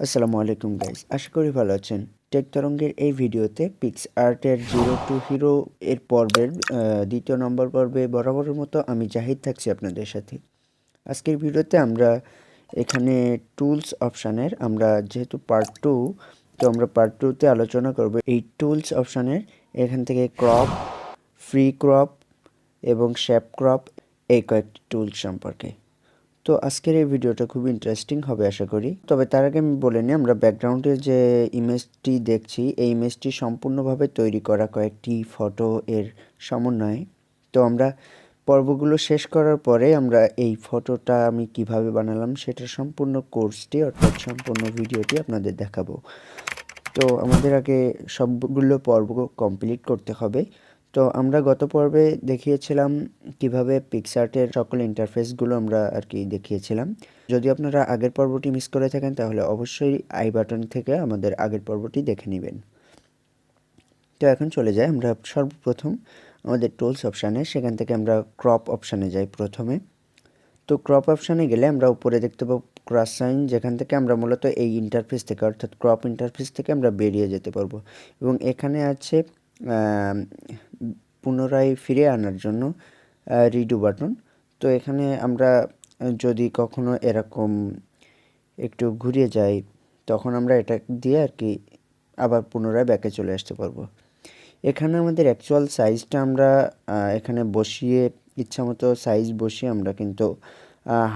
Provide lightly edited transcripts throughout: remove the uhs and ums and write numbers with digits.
আসসালামু আলাইকুম গাইস, আশা করি ভালো আছেন। টেক তরঙ্গের এই ভিডিওতে পিক্সআর্টের জিরো টু হিরো এর পর্বের দ্বিতীয় নম্বর পর্বে বরাবরের মতো আমি জাহিদ থাকছি আপনাদের সাথে। আজকের ভিডিওতে আমরা এখানে টুলস অপশানের আমরা যেহেতু পার্ট টু, তো আমরা পার্ট টুতে আলোচনা করব এই টুলস অপশানের এখান থেকে ক্রপ, ফ্রি ক্রপ এবং শেপ ক্রপ এই কয়েকটি টুলস সম্পর্কে। তো আজকের এই ভিডিওটা খুব ইন্টারেস্টিং হবে আশা করি। তবে তার আগে আমি বলে নিই, আমরা ব্যাকগ্রাউন্ডে যে ইমেজটি দেখছি এই ইমেজটি সম্পূর্ণভাবে তৈরি করা কয়েকটি ফটো এর সমন্বয়ে। তো আমরা পর্বগুলো শেষ করার পরে আমরা এই ফটোটা আমি কিভাবে বানালাম সেটার সম্পূর্ণ কোর্সটি অর্থাৎ সম্পূর্ণ ভিডিওটি আপনাদের দেখাবো। তো আমাদের আগে সবগুলো পর্ব কমপ্লিট করতে হবে। তো আমরা গত পর্বে দেখিয়েছিলাম কিভাবে পিক্সআর্টের সকল ইন্টারফেসগুলো আমরা আর কি দেখিয়েছিলাম। যদি আপনারা আগের পর্বটি মিস করে থাকেন তাহলে অবশ্যই আই বাটন থেকে আমাদের আগের পর্বটি দেখে নেবেন। তো এখন চলে যাই আমরা সর্বপ্রথম আমাদের টুলস অপশানে, সেখান থেকে আমরা ক্রপ অপশানে যাই প্রথমে। তো ক্রপ অপশানে গেলে আমরা উপরে দেখতে পাবো ক্রস সাইন, যেখান থেকে আমরা মূলত এই ইন্টারফেস থেকে অর্থাৎ ক্রপ ইন্টারফেস থেকে আমরা বেরিয়ে যেতে পারবো। এবং এখানে আছে পুনরায় ফিরে আনার জন্য রিডু বাটন। তো এখানে আমরা যদি কখনো এরকম একটু ঘুরিয়ে যাই তখন আমরা এটা দিয়ে আর কি আবার পুনরায় ব্যাকে চলে আসতে পারবো। এখানে আমাদের অ্যাকচুয়াল সাইজটা আমরা এখানে বসিয়ে ইচ্ছামতো সাইজ বসিয়ে আমরা কিন্তু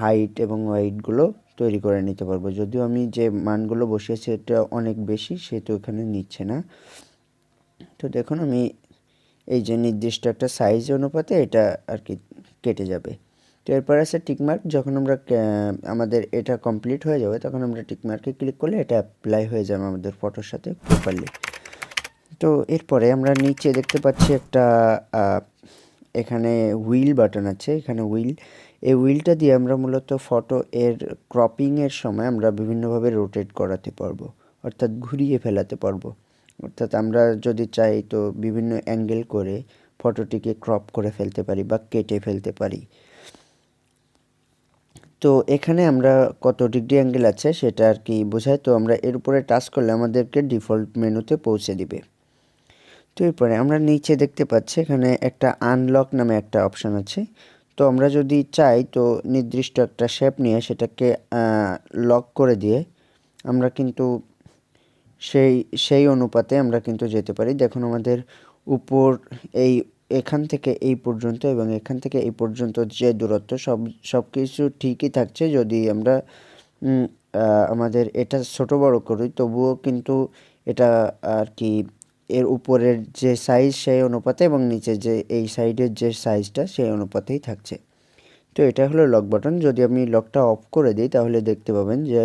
হাইট এবং ওয়েটগুলো তৈরি করে নিতে পারবো। যদিও আমি যে মানগুলো বসিয়েছি এটা অনেক বেশি, সেহেতু এখানে নিচ্ছে না। তো দেখুন আমি এই যে নির্দিষ্ট একটা সাইজ অনুপাতে এটা আর কি কেটে যাবে। তো এরপর আছে টিকমার্ক। যখন আমরা আমাদের এটা কমপ্লিট হয়ে যাবে তখন আমরা টিকমার্কে ক্লিক করলে এটা অ্যাপ্লাই হয়ে যাবে আমাদের ফটোর সাথে প্রপারলি। তো এরপরে আমরা নিচে দেখতে পাচ্ছি একটা এখানে হুইল বাটন আছে। এখানে এই হুইলটা দিয়ে আমরা মূলত ফটো এর ক্রপিংয়ের সময় আমরা বিভিন্নভাবে রোটেট করাতে পারবো, অর্থাৎ ঘুরিয়ে ফেলাতে পারবো। অর্থাৎ আমরা যদি চাই তো বিভিন্ন অ্যাঙ্গেল করে ফটোটিকে ক্রপ করে ফেলতে পারি বা কেটে ফেলতে পারি। তো এখানে আমরা কত ডিগ্রি অ্যাঙ্গেল আছে সেটা আর কি বোঝায়। তো আমরা এর উপরে টাচ করলে আমাদেরকে ডিফল্ট মেনুতে পৌঁছে দিবে। তো এরপরে আমরা নিচে দেখতে পাচ্ছি এখানে একটা আনলক নামে একটা অপশান আছে। তো আমরা যদি চাই তো নির্দিষ্ট একটা শেপ নিয়ে সেটাকে লক করে দিয়ে আমরা কিন্তু সেই অনুপাতে আমরা কিন্তু যেতে পারি। দেখুন আমাদের উপর এখান থেকে এই পর্যন্ত এবং এখান থেকে এই পর্যন্ত যে দূরত্ব সব কিছু ঠিকই থাকছে। যদি আমরা আমাদের এটা ছোট বড় করি তবুও কিন্তু এটা আর কি এর উপরের যে সাইজ সেই অনুপাতে এবং নিচে যে এই সাইডের যে সাইজটা সেই অনুপাতেই থাকছে। তো এটা হলো লক বাটন। যদি আমি লকটা অফ করে দিই তাহলে দেখতে পাবেন যে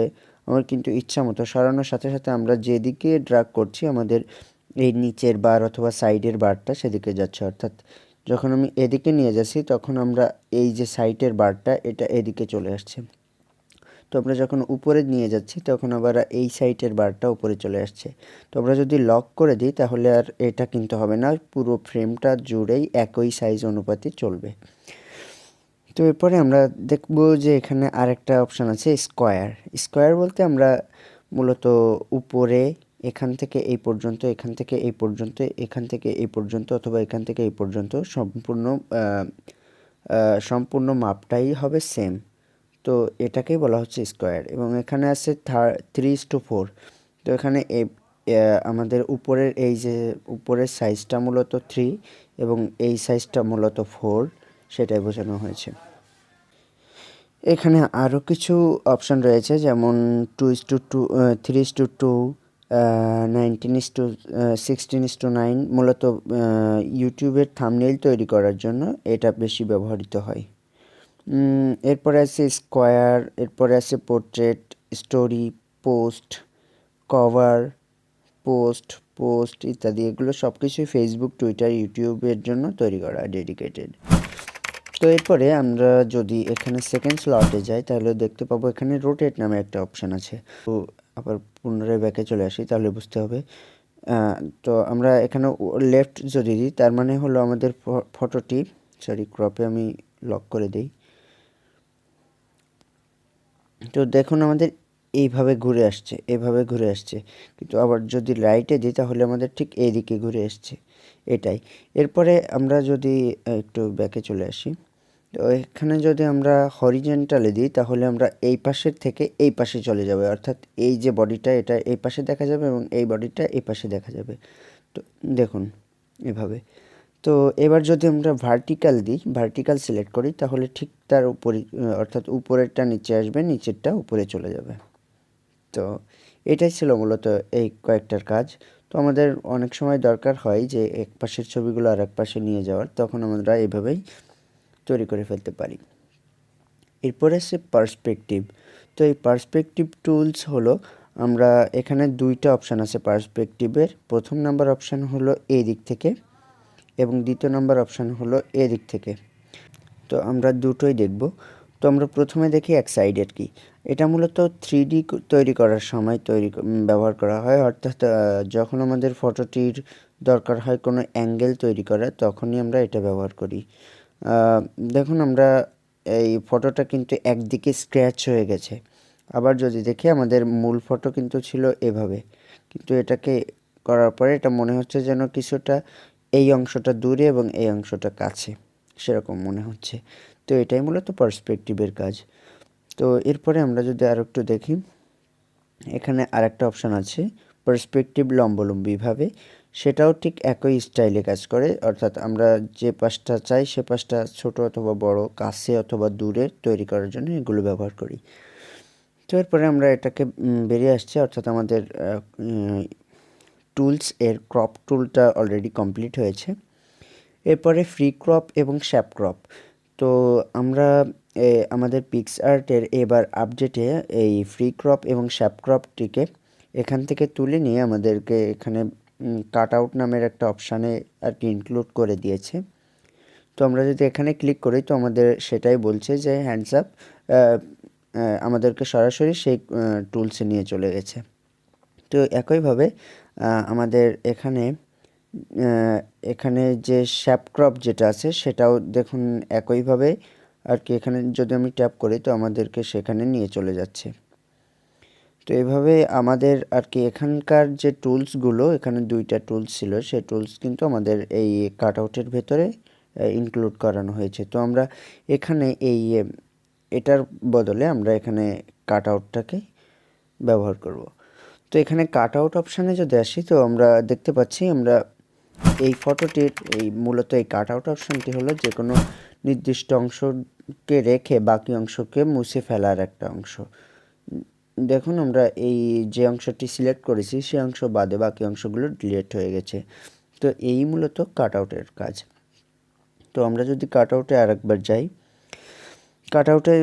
আমার কিন্তু ইচ্ছা মতো সরানোর সাথে সাথে আমরা যেদিকে ড্র্যাগ করছি আমাদের এই নিচের বার অথবা সাইডের বারটা সেদিকে যাচ্ছে। অর্থাৎ যখন আমি এদিকে নিয়ে যাচ্ছি তখন আমরা এই যে সাইডের বারটা এটা এদিকে চলে আসছে। তো আমরা যখন উপরে নিয়ে যাচ্ছি তখন আবার এই সাইডের বারটা উপরে চলে আসছে। তো আমরা যদি লক করে দিই তাহলে আর এটা কিন্তু হবে না, পুরো ফ্রেমটা জুড়েই একই সাইজ অনুপাতে চলবে। তো এরপরে আমরা দেখব যে এখানে আরেকটা অপশান আছে স্কোয়ার বলতে আমরা মূলত উপরে এখান থেকে এই পর্যন্ত, এখান থেকে এই পর্যন্ত, এখান থেকে এই পর্যন্ত অথবা এখান থেকে এই পর্যন্ত সম্পূর্ণ মাপটাই হবে সেম। তো এটাকেই বলা হচ্ছে স্কোয়ার। এবং এখানে আছে 3:4। তো এখানে আমাদের উপরের এই যে উপরের সাইজটা মূলত 3 এবং এই সাইজটা মূলত 4, সেটাই বোঝানো হয়েছে। এখানে আরও কিছু অপশান রয়েছে যেমন 2:2, 3:2, 16:9। মূলত ইউটিউবের থাম্বনেইল তৈরি করার জন্য এটা বেশি ব্যবহৃত হয়। এরপরে আছে স্কোয়ার, এরপরে আছে portrait, story, post, cover, post ইত্যাদি। এগুলো সব কিছুই ফেসবুক, টুইটার, ইউটিউবের জন্য তৈরি করা ডেডিকেটেড। তো এরপরে আমরা যদি এখানে সেকেন্ড স্লটে যাই তাহলে দেখতে পাবো এখানে রোটেট নামে একটা অপশান আছে। তো আবার পুনরায় ব্যাকে চলে আসি তাহলে বুঝতে হবে। তো আমরা এখানে লেফট যদি দিই তার মানে হলো আমাদের ফটোটি ক্রপে আমি লক করে দিই। তো দেখুন আমাদের এইভাবে ঘুরে আসছে, এভাবে ঘুরে আসছে, কিন্তু আবার যদি রাইটে দিই তাহলে আমাদের ঠিক এইদিকে ঘুরে আসছে, এটাই। এরপরে আমরা যদি একটু ব্যাকে চলে আসি, তো এখানে যদি আমরা হরিজেন্টালে দিই তাহলে আমরা এই পাশের থেকে এই পাশে চলে যাবে, অর্থাৎ এই যে বডিটা এটা এই পাশে দেখা যাবে এবং এই বডিটা এই পাশে দেখা যাবে। তো দেখুন এভাবে। তো এবার যদি আমরা ভার্টিক্যাল দিই, ভার্টিক্যাল সিলেক্ট করি, তাহলে ঠিক তার উপরে, অর্থাৎ উপরেরটা নিচে আসবে, নিচেরটা উপরে চলে যাবে। তো এটাই ছিল মূলত এই কয়েকটার কাজ। তো আমাদের অনেক সময় দরকার হয় যে এক পাশের ছবিগুলো আর এক পাশে নিয়ে যাওয়ার, তখন আমরা এভাবেই তৈরি করে ফেলতে পারি। এরপরে আছে পার্সপেক্টিভ। তো এই পার্সপেক্টিভ টুলস হলো, আমরা এখানে দুইটা অপশান আছে পার্সপেক্টিভের। প্রথম নাম্বার অপশান হলো এই দিক থেকে এবং দ্বিতীয় নাম্বার অপশান হলো এদিক থেকে। তো আমরা দুটোই দেখব। তো আমরা প্রথমে দেখি এক সাইডের কি। এটা মূলত 3D তৈরি করার সময় ব্যবহার করা হয়, অর্থাৎ যখন আমাদের ফটোটির দরকার হয় কোনো অ্যাঙ্গেল তৈরি করার, তখনই আমরা এটা ব্যবহার করি। দেখুন আমরা এই ফটোটা কিন্তু একদিকে স্ক্র্যাচ হয়ে গেছে। আবার যদি দেখি আমাদের মূল ফটো কিন্তু ছিল এভাবে, কিন্তু এটাকে করার পরে এটা মনে হচ্ছে যেন কিছুটা এই অংশটা দূরে এবং এই অংশটা কাছে, সেরকম মনে হচ্ছে। তো এটাই মূলত পার্সপেক্টিভের কাজ। তো এরপরে আমরা যদি আর একটু দেখি, এখানে আরেকটা অপশান আছে পার্সপেক্টিভ লম্বলম্বিভাবে, সেটাও ঠিক একই স্টাইলে কাজ করে, অর্থাৎ আমরা যে পাশটা চাই সে পাশটা ছোট অথবা বড়, কাছে অথবা দূরে তৈরি করার জন্য এগুলো ব্যবহার করি। তো এরপরে আমরা এটাকে বেরিয়ে আসছি, অর্থাৎ আমাদের টুলস এর ক্রপ টুলটা অলরেডি কমপ্লিট হয়েছে। এরপরে ফ্রি ক্রপ এবং শ্যাপ ক্রপ। তো আমরা আমাদের পিক্সআর্টের এবার আপডেটে এই ফ্রি ক্রপ এবং শ্যাপ ক্রপটিকে এখান থেকে তুলে নিয়ে আমাদেরকে এখানে কাট আউট নামের একটা অপশানে আর কি ইনক্লুড করে দিয়েছে। তো আমরা যদি এখানে ক্লিক করি তো আমাদের সেটাই বলছে যে হ্যান্ডস আপ, আমাদেরকে সরাসরি সেই টুলসে নিয়ে চলে গেছে। তো একইভাবে আমাদের এখানে এখানে যে শ্যাপ ক্রপ যেটা আছে সেটাও দেখুন একইভাবে আর কি, এখানে যদি আমি ট্যাপ করি তো আমাদেরকে সেখানে নিয়ে চলে যাচ্ছে। তো এভাবে আমাদের আর কি এখানকার যে টুলসগুলো, এখানে দুইটা টুলস ছিল, সেই টুলস কিন্তু আমাদের এই কাটআউটের ভেতরে ইনক্লুড করানো হয়েছে। তো আমরা এখানে এটার বদলে আমরা এখানে কাটআউটটাকে ব্যবহার করব। তো এখানে কাটআউট অপশানে যদি আসি তো আমরা দেখতে পাচ্ছি আমরা এই ফটোটির মূলত এই কাটআউট অপশানটি হলো যে কোনো নির্দিষ্ট অংশকে রেখে বাকি অংশকে মুছে ফেলার একটা অংশ। দেখুন আমরা এই যে অংশটি সিলেক্ট করেছি সেই অংশ বাদে বাকি অংশগুলো ডিলিট হয়ে গেছে। তো এই মূলত কাটআউটের কাজ। তো আমরা যদি কাটআউটে আরেকবার যাই, কাটআউটে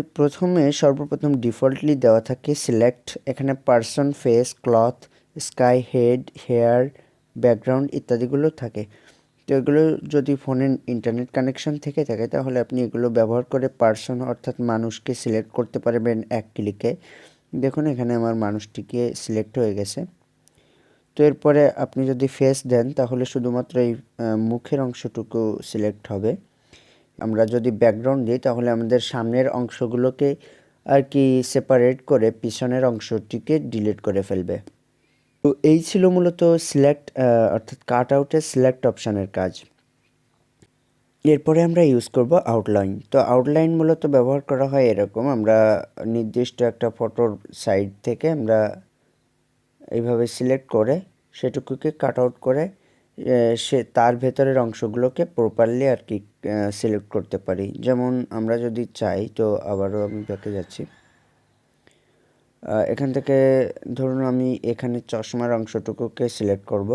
সর্বপ্রথম ডিফল্টলি দেওয়া থাকে সিলেক্ট, এখানে person, face, cloth, sky, head, hair, background ইত্যাদিগুলো থাকে। তো এগুলো যদি ফোনের ইন্টারনেট কানেকশন থেকে থাকে তাহলে আপনি এগুলো ব্যবহার করে পার্সন অর্থাৎ মানুষকে সিলেক্ট করতে পারবেন এক ক্লিকে। দেখুন এখানে আমার মানুষটিকে সিলেক্ট হয়ে গেছে। তো এরপরে আপনি যদি ফেস দেন তাহলে শুধুমাত্র এই মুখের অংশটুকু সিলেক্ট হবে। আমরা যদি ব্যাকগ্রাউন্ড দিই তাহলে আমাদের সামনের অংশগুলোকে আর কি সেপারেট করে পিছনের অংশটিকে ডিলিট করে ফেলবে। তো এই ছিল মূলত সিলেক্ট অর্থাৎ কাট আউটের সিলেক্ট অপশানের কাজ। এরপরে আমরা ইউজ করব আউটলাইন। তো আউটলাইন মূলত ব্যবহার করা হয় এরকম, আমরা নির্দিষ্ট একটা ফটোর সাইড থেকে আমরা এইভাবে সিলেক্ট করে সেটুকুকে কাট আউট করে সে তার ভেতরের অংশগুলোকে প্রপারলি আর কি সিলেক্ট করতে পারি। যেমন আমরা যদি চাই, তো আবারও আমি ব্যাকে যাচ্ছি, এখান থেকে ধরুন আমি এখানে চশমার অংশটুকুকে সিলেক্ট করব।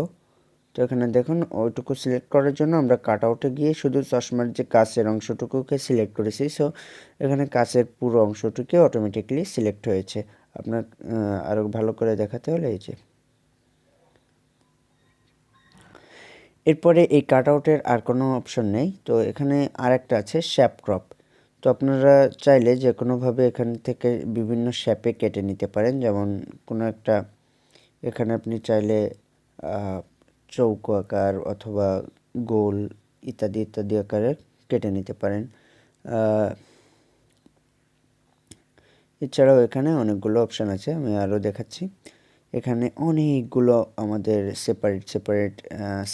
তো এখানে দেখুন ওইটুকু সিলেক্ট করার জন্য আমরা কাট আউটে গিয়ে শুধু চশমার যে কাছের অংশটুকুকে সিলেক্ট করেছি। সো এখানে কাছের পুরো অংশটুকু অটোমেটিকলি সিলেক্ট হয়েছে। আপনার আরও ভালো করে দেখাতে হলে এই যে, এরপরে এই কাট আউটের আর কোনো অপশন নেই। তো এখানে আরেকটা আছে শ্যাপ ক্রপ। তো আপনারা চাইলে যে কোনোভাবে এখান থেকে বিভিন্ন শ্যাপে কেটে নিতে পারেন, যেমন কোনো একটা এখানে আপনি চাইলে চৌকো আকার অথবা গোল ইত্যাদি ইত্যাদি আকারে কেটে নিতে পারেন। এছাড়াও এখানে অনেকগুলো অপশান আছে, আমি আরও দেখাচ্ছি। এখানে অনেকগুলো আমাদের সেপারেট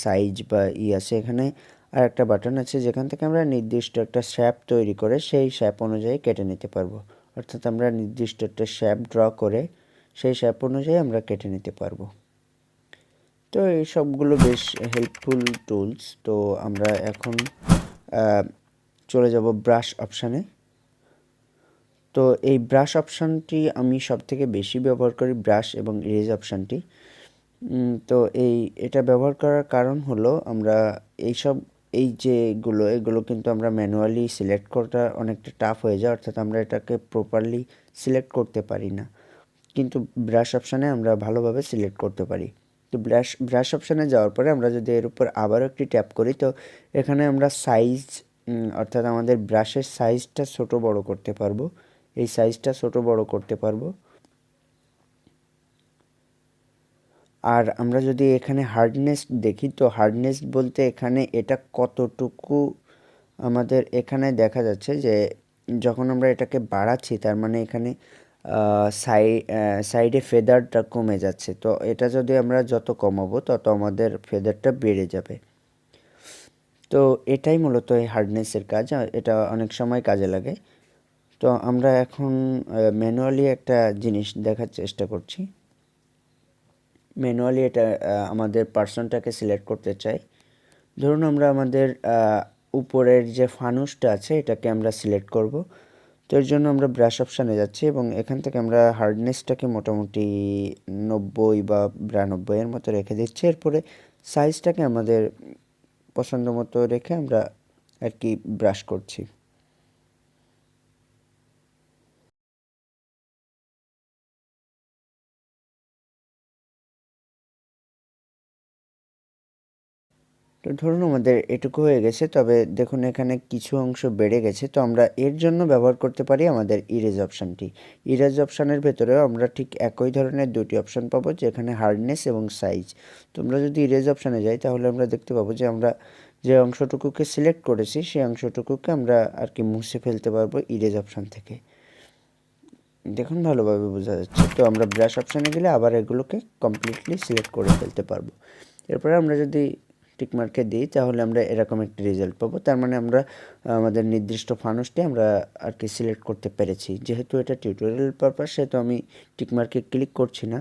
সাইজ বা আছে। এখানে আর একটা বাটন আছে যেখান থেকে আমরা নির্দিষ্ট একটা শ্যাপ তৈরি করে সেই শ্যাপ অনুযায়ী কেটে নিতে পারবো। অর্থাৎ আমরা নির্দিষ্ট একটা শ্যাপ ড্র করে সেই শ্যাপ অনুযায়ী আমরা কেটে নিতে পারবো। তো এই সবগুলো বেশ হেল্পফুল টুলস। তো আমরা এখন চলে যাব ব্রাশ অপশানে। তো এই ব্রাশ অপশানটি আমি সবথেকে বেশি ব্যবহার করি, ব্রাশ এবং ইরেজ অপশানটি। তো এটা ব্যবহার করার কারণ হলো আমরা এগুলো কিন্তু আমরা ম্যানুয়ালি সিলেক্ট করাটা অনেকটা টাফ হয়ে যায়, অর্থাৎ আমরা এটাকে প্রপারলি সিলেক্ট করতে পারি না। কিন্তু ব্রাশ অপশানে আমরা ভালোভাবে সিলেক্ট করতে পারি। তো ব্রাশ অপশানে যাওয়ার পরে আমরা যদি এর উপর আবারও একটি ট্যাপ করি, তো এখানে আমরা সাইজ অর্থাৎ আমাদের ব্রাশের সাইজটা ছোট বড় করতে পারবো। এই সাইজটা ছোট বড় করতে পারবো। আর আমরা যদি এখানে হার্ডনেস দেখি, তো হার্ডনেস বলতে এখানে এটা কতটুকু আমাদের এখানে দেখা যাচ্ছে যে যখন আমরা এটাকে বাড়াচ্ছি তার মানে এখানে সাইডে ফেদারটা কমে যাচ্ছে। তো এটা যদি আমরা যত কমাবো তত আমাদের ফেদারটা বেড়ে যাবে। তো এটাই মূলত এই হার্ডনেসের কাজ, এটা অনেক সময় কাজে লাগে। তো আমরা এখন ম্যানুয়ালি একটা জিনিস দেখার চেষ্টা করছি। ম্যানুয়ালি এটা আমাদের পার্সনটাকে সিলেক্ট করতে চাই। ধরুন আমরা আমাদের উপরের যে ফানুসটা আছে এটাকে আমরা সিলেক্ট করব। তো এর জন্য আমরা ব্রাশ অপশানে যাচ্ছি এবং এখান থেকে আমরা হার্ডনেসটাকে মোটামুটি 90 বা 92 এর মতো রেখে দিচ্ছি। এরপরে সাইজটাকে আমাদের পছন্দ মতো রেখে আমরা আর কি ব্রাশ করছি। তো ধরুন আমাদের এটুকু হয়ে গেছে, তবে দেখুন এখানে কিছু অংশ বেড়ে গেছে। তো আমরা এর জন্য ব্যবহার করতে পারি আমাদের ইরেজ অপশানটি। ইরেজ অপশানের ভেতরেও আমরা ঠিক একই ধরনের দুটি অপশান পাবো, যেখানে হার্ডনেস এবং সাইজ। তো আমরা যদি ইরেজ অপশানে যাই তাহলে আমরা দেখতে পাবো যে আমরা যে অংশটুকুকে সিলেক্ট করেছি সেই অংশটুকুকে আমরা আর কি মুছে ফেলতে পারবো ইরেজ অপশান থেকে। দেখুন ভালোভাবে বোঝা যাচ্ছে। তো আমরা ব্রাশ অপশানে গেলে আবার এগুলোকে কমপ্লিটলি সিলেক্ট করে ফেলতে পারবো। এরপরে আমরা যদি টিকমার্কে দিই তাহলে আমরা এরকম একটি রেজাল্ট পাবো। তার মানে আমরা আমাদের নির্দিষ্ট ফানুসটি আমরা আর কি সিলেক্ট করতে পেরেছি। যেহেতু এটা টিউটোরিয়াল পারপাস সেহেতু আমি টিকমার্কে ক্লিক করছি না।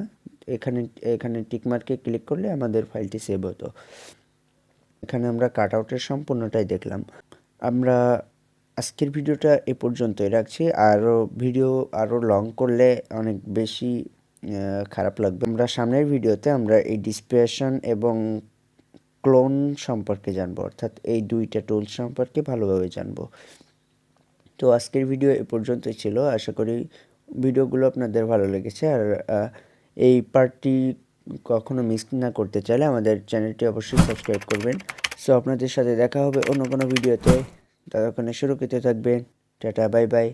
এখানে টিকমার্কে ক্লিক করলে আমাদের ফাইলটি সেভ হতো। এখানে আমরা কাট আউটের সম্পূর্ণটাই দেখলাম। আমরা আজকের ভিডিওটা এ পর্যন্তই রাখছি। আরও লং করলে অনেক বেশি খারাপ লাগবে। আমরা সামনের ভিডিওতে আমরা এই ডিসপ্রেশন এবং ক্লোন সম্পর্কে জানবো, অর্থাৎ এই দুইটা টুল সম্পর্কে ভালোভাবে জানবো। তো আজকের ভিডিও এ পর্যন্তই ছিল। আশা করি ভিডিওগুলো আপনাদের ভালো লেগেছে। আর এই পার্টটি কখনো মিস না করতে চাইলে আমাদের চ্যানেলটি অবশ্যই সাবস্ক্রাইব করবেন। সো আপনাদের সাথে দেখা হবে অন্য কোনো ভিডিওতে। ততক্ষণে সুরক্ষিত থাকবেন। Tata, bye bye.